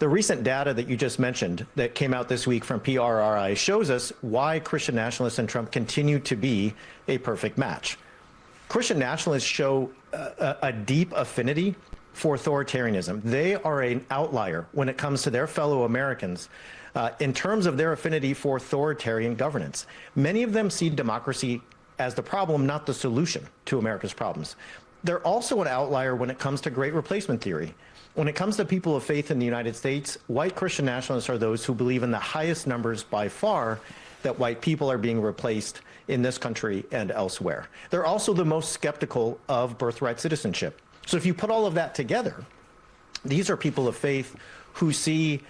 The recent data that you just mentioned that came out this week from PRRI shows us why Christian nationalists and Trump continue to be a perfect match. Christian nationalists show a deep affinity for authoritarianism. They are an outlier when it comes to their fellow Americans in terms of their affinity for authoritarian governance. Many of them see democracy as the problem, not the solution to America's problems. They're also an outlier when it comes to great replacement theory. When it comes to people of faith in the United States, white Christian nationalists are those who believe in the highest numbers by far that white people are being replaced in this country and elsewhere. They're also the most skeptical of birthright citizenship. So if you put all of that together, these are people of faith who see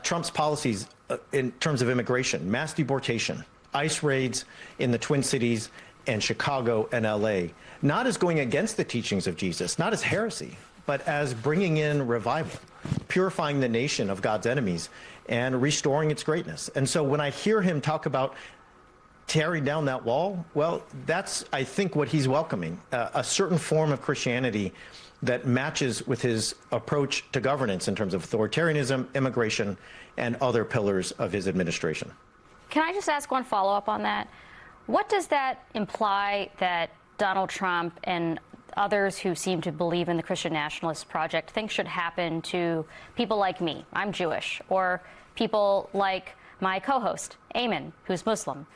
Trump's policies in terms of immigration, mass deportation, ICE raids in the Twin Cities and Chicago and LA, not as going against the teachings of Jesus, not as heresy, but as bringing in revival, purifying the nation of God's enemies and restoring its greatness. And so when I hear him talk about tearing down that wall, well, that's, I think, what he's welcoming, a certain form of Christianity that matches with his approach to governance in terms of authoritarianism, immigration, and other pillars of his administration. Can I just ask one follow-up on that? What does that imply that Donald Trump and others who seem to believe in the Christian Nationalist Project think should happen to people like me? I'm Jewish. Or people like my co-host, Eamon, who's Muslim.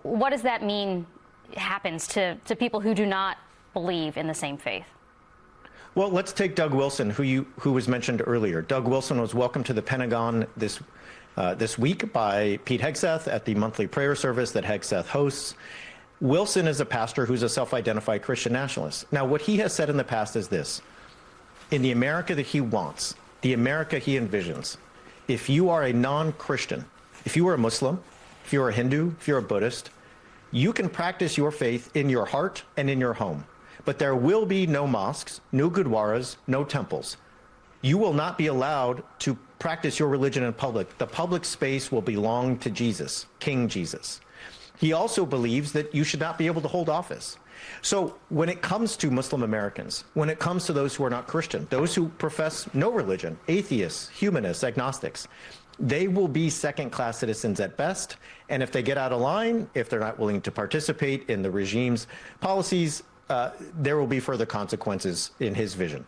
What does that mean happens to people who do not believe in the same faith? Well, let's take Doug Wilson, who was mentioned earlier. Doug Wilson was welcomed to the Pentagon this week by Pete Hegseth at the monthly prayer service that Hegseth hosts. Wilson is a pastor who's a self-identified Christian nationalist. Now, what he has said in the past is this: in the America that he wants, the America he envisions, if you are a non-Christian, if you are a Muslim, if you're a Hindu, if you're a Buddhist, you can practice your faith in your heart and in your home. But there will be no mosques, no gurdwaras, no temples. You will not be allowed to practice your religion in public. The public space will belong to Jesus, King Jesus. He also believes that you should not be able to hold office. So when it comes to Muslim Americans, when it comes to those who are not Christian, those who profess no religion, atheists, humanists, agnostics, they will be second-class citizens at best. And if they get out of line, if they're not willing to participate in the regime's policies, there will be further consequences in his vision.